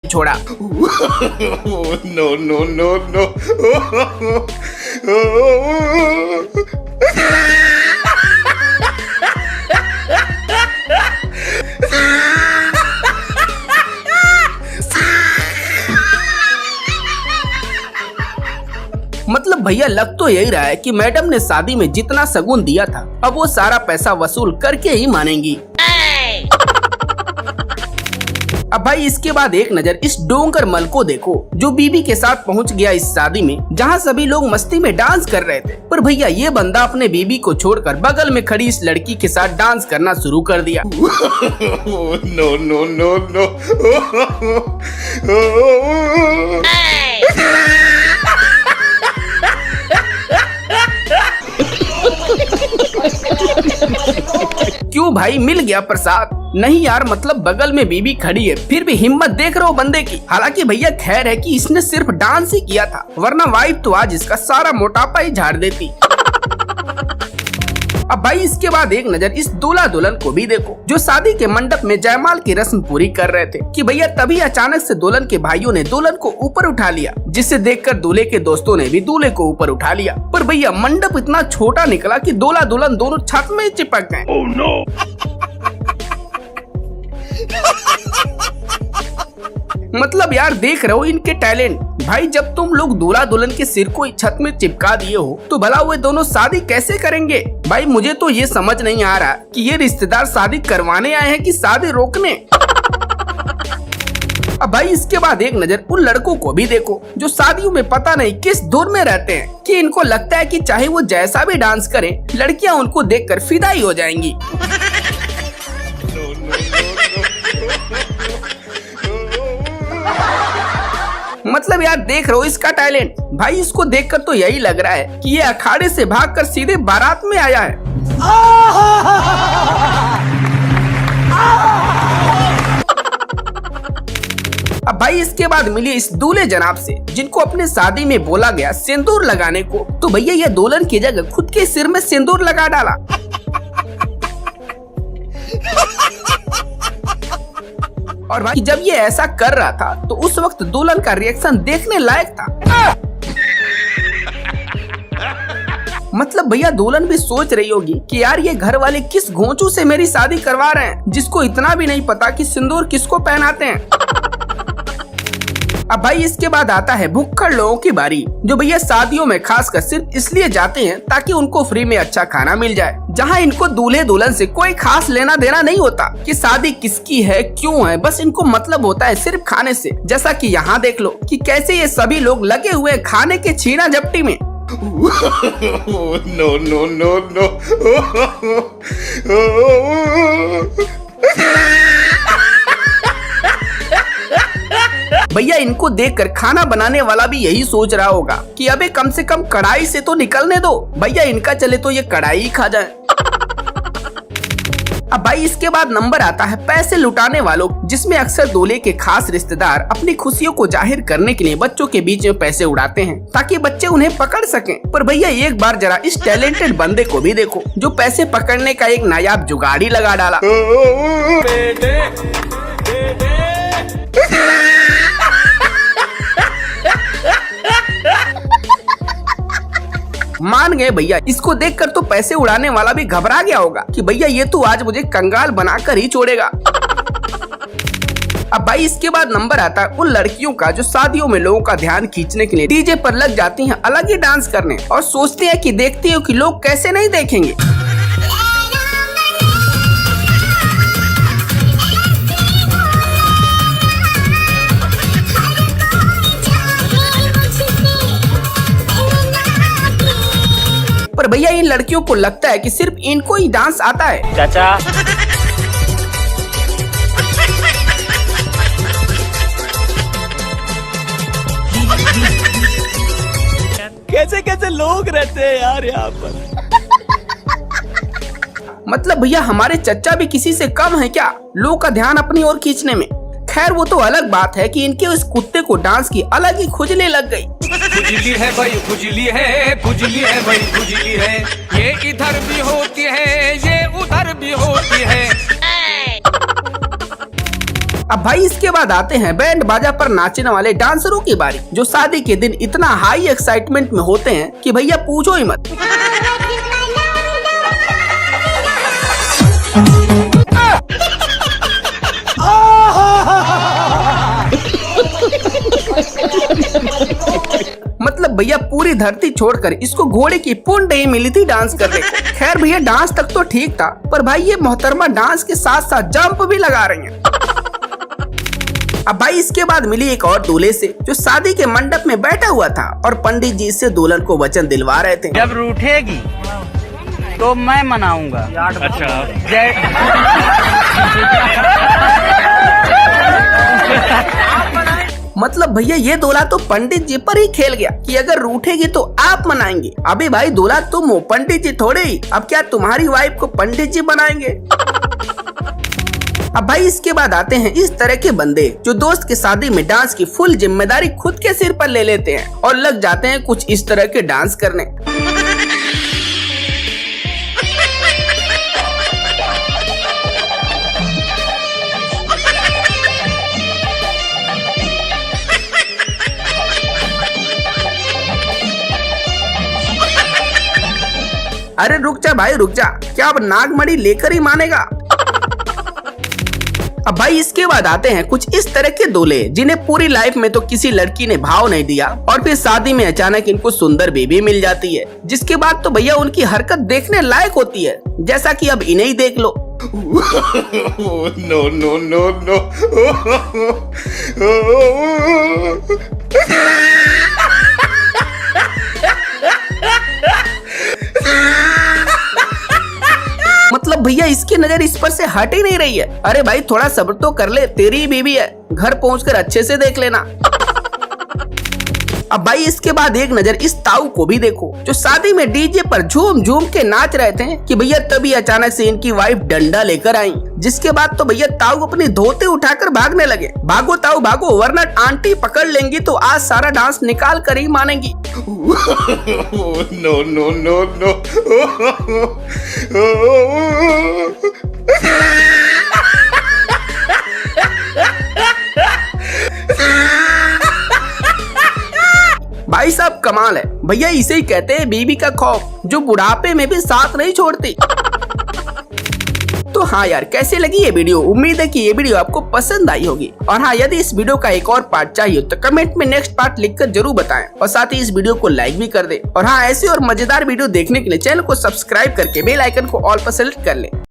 छोड़ा। No no no no. मतलब भैया लग तो यही रहा है कि मैडम ने शादी में जितना शगुन दिया था अब वो सारा पैसा वसूल करके ही मानेंगी। अब भाई इसके बाद एक नजर इस डोंगर मल को देखो जो बीबी के साथ पहुंच गया इस शादी में जहां सभी लोग मस्ती में डांस कर रहे थे। पर भैया ये बंदा अपने बीबी को छोड़कर बगल में खड़ी इस लड़की के साथ डांस करना शुरू कर दिया। No no no no. क्यों भाई मिल गया प्रसाद? नहीं यार, मतलब बगल में बीबी खड़ी है फिर भी हिम्मत देख रहे हो बंदे की। हालांकि भैया खैर है कि इसने सिर्फ डांस ही किया था, वरना वाइफ तो आज इसका सारा मोटापा ही झाड़ देती। अब भाई इसके बाद एक नजर इस दूल्हा दुल्हन को भी देखो जो शादी के मंडप में जयमाल की रस्म पूरी कर रहे थे कि भैया तभी अचानक से दुल्हन के भाइयों ने दुल्हन को ऊपर उठा लिया, जिसे देखकर दूल्हे के दोस्तों ने भी दूल्हे को ऊपर उठा लिया। पर भैया मंडप इतना छोटा निकला कि दूल्हा दुल्हन दोनों छत में ही चिपक गए। Oh, no. मतलब यार देख रहे हो इनके टैलेंट। भाई जब तुम लोग दूल्हा दुल्हन के सिर को छत में चिपका दिए हो तो भला वे दोनों शादी कैसे करेंगे? भाई मुझे तो ये समझ नहीं आ रहा कि ये रिश्तेदार शादी करवाने आए हैं कि शादी रोकने। अब भाई इसके बाद एक नजर उन लड़कों को भी देखो जो शादियों में पता नहीं किस धुन में रहते हैं कि इनको लगता है कि चाहे वो जैसा भी डांस करें लड़कियां उनको देखकर फिदा ही हो जाएंगी। मतलब यार देख रहे हो इसका टैलेंट। भाई इसको देखकर तो यही लग रहा है कि ये अखाड़े से भागकर सीधे बारात में आया है। अब भाई इसके बाद मिली इस दूल्हे जनाब से जिनको अपने शादी में बोला गया सिंदूर लगाने को, तो भैया ये दुल्हन की जगह खुद के सिर में सिंदूर लगा डाला। और भाई जब ये ऐसा कर रहा था तो उस वक्त दुल्हन का रिएक्शन देखने लायक था। मतलब भैया दुल्हन भी सोच रही होगी कि यार ये घर वाले किस घोंचू से मेरी शादी करवा रहे हैं जिसको इतना भी नहीं पता कि सिंदूर किसको पहनाते हैं। अब भाई इसके बाद आता है भुक्खड़ लोगों की बारी जो भैया शादियों में खासकर सिर्फ इसलिए जाते हैं ताकि उनको फ्री में अच्छा खाना मिल जाए, जहां इनको दूल्हे दुल्हन से कोई खास लेना देना नहीं होता कि शादी किसकी है क्यों है, बस इनको मतलब होता है सिर्फ खाने से। जैसा कि यहाँ देख लो कि कैसे ये सभी लोग लगे हुए खाने के छीना झपटी में। No no no no. भैया इनको देखकर खाना बनाने वाला भी यही सोच रहा होगा कि अबे कम से कम कढ़ाई से तो निकलने दो, भैया इनका चले तो ये कढ़ाई ही खा जाए। अब भाई इसके बाद नंबर आता है पैसे लुटाने वालों, जिसमें अक्सर दूल्हे के खास रिश्तेदार अपनी खुशियों को जाहिर करने के लिए बच्चों के बीच में पैसे उड़ाते हैं ताकि बच्चे उन्हें पकड़ सकें। पर भैया एक बार जरा इस टैलेंटेड बंदे को भी देखो जो पैसे पकड़ने का एक नायाब जुगाड़ ही लगा डाला। मान गए भैया, इसको देखकर तो पैसे उड़ाने वाला भी घबरा गया होगा कि भैया ये तो आज मुझे कंगाल बनाकर ही छोड़ेगा। अब भाई इसके बाद नंबर आता है उन लड़कियों का जो शादियों में लोगों का ध्यान खींचने के लिए डीजे पर लग जाती हैं अलग ही डांस करने और सोचती हैं कि देखती हो कि लोग कैसे नहीं देखेंगे। पर भैया इन लड़कियों को लगता है कि सिर्फ इनको ही डांस आता है। चाचा कैसे कैसे लोग रहते हैं यार यहाँ पर। मतलब भैया हमारे चच्चा भी किसी से कम है क्या लोग का ध्यान अपनी ओर खींचने में? खैर वो तो अलग बात है कि इनके उस कुत्ते को डांस की अलग ही खुजली लग गई। खुजली है भाई, खुजली है, खुजली है भाई, खुजली है। ये इधर भी होती है, ये उधर भी होती है। अब भाई इसके बाद आते हैं बैंड बाजा पर नाचने वाले डांसरों की बारी, जो शादी के दिन इतना हाई एक्साइटमेंट में होते हैं कि भैया पूछो ही मत। मतलब भैया पूरी धरती छोड़कर इसको घोड़े की पुंड ही मिली थी डांस करने को। खैर भैया डांस तक तो ठीक था, पर भाई ये मोहतरमा डांस के साथ साथ जंप भी लगा रही हैं। अब भाई इसके बाद मिली एक और दूल्हे से, जो शादी के मंडप में बैठा हुआ था और पंडित जी से दुल्हन को वचन दिलवा रहे थे। जब रूठेगी तो मैं मनाऊंगा। अच्छा मतलब भैया ये दूल्हा तो पंडित जी पर ही खेल गया कि अगर रूठेगी तो आप मनाएंगे। अबे भाई दूल्हा तुम हो, पंडित जी थोड़े ही। अब क्या तुम्हारी वाइफ को पंडित जी बनाएंगे? अब भाई इसके बाद आते हैं इस तरह के बंदे, जो दोस्त की शादी में डांस की फुल जिम्मेदारी खुद के सिर पर ले लेते हैं और लग जाते हैं कुछ इस तरह के डांस करने। अरे रुक जा भाई रुक जा, क्या अब नागमणि लेकर ही मानेगा? अब भाई इसके बाद आते हैं कुछ इस तरह के दूल्हे, जिन्हें पूरी लाइफ में तो किसी लड़की ने भाव नहीं दिया और फिर शादी में अचानक इनको सुंदर बेबी मिल जाती है, जिसके बाद तो भैया उनकी हरकत देखने लायक होती है, जैसा कि अब इन्हें ही देख लो। No, no, no, no. मतलब भैया इसकी नजर इस पर से हट ही नहीं रही है। अरे भाई थोड़ा सब्र तो कर ले, तेरी बीवी है, घर पहुंचकर अच्छे से देख लेना। अब भाई इसके बाद एक नजर इस ताऊ को भी देखो, जो शादी में डीजे पर झूम झूम के नाच रहे थे कि भैया तभी अचानक से इनकी वाइफ डंडा लेकर आई, जिसके बाद तो भैया ताऊ अपनी धोती उठाकर भागने लगे। भागो ताऊ भागो, वरना आंटी पकड़ लेंगी तो आज सारा डांस निकाल कर ही मानेंगी। No, no, no, no. भाई साहब कमाल है भैया, इसे ही कहते हैं बीबी का खौफ, जो बुढ़ापे में भी साथ नहीं छोड़ती। तो हाँ यार, कैसे लगी ये वीडियो? उम्मीद है कि ये वीडियो आपको पसंद आई होगी। और हाँ, यदि इस वीडियो का एक और पार्ट चाहिए तो कमेंट में नेक्स्ट पार्ट लिखकर जरूर बताएं, और साथ ही इस वीडियो को लाइक भी कर दें। और हाँ, ऐसे और मजेदार वीडियो देखने के लिए चैनल को सब्सक्राइब करके बेल आइकन को ऑल पर सेलेक्ट कर लें।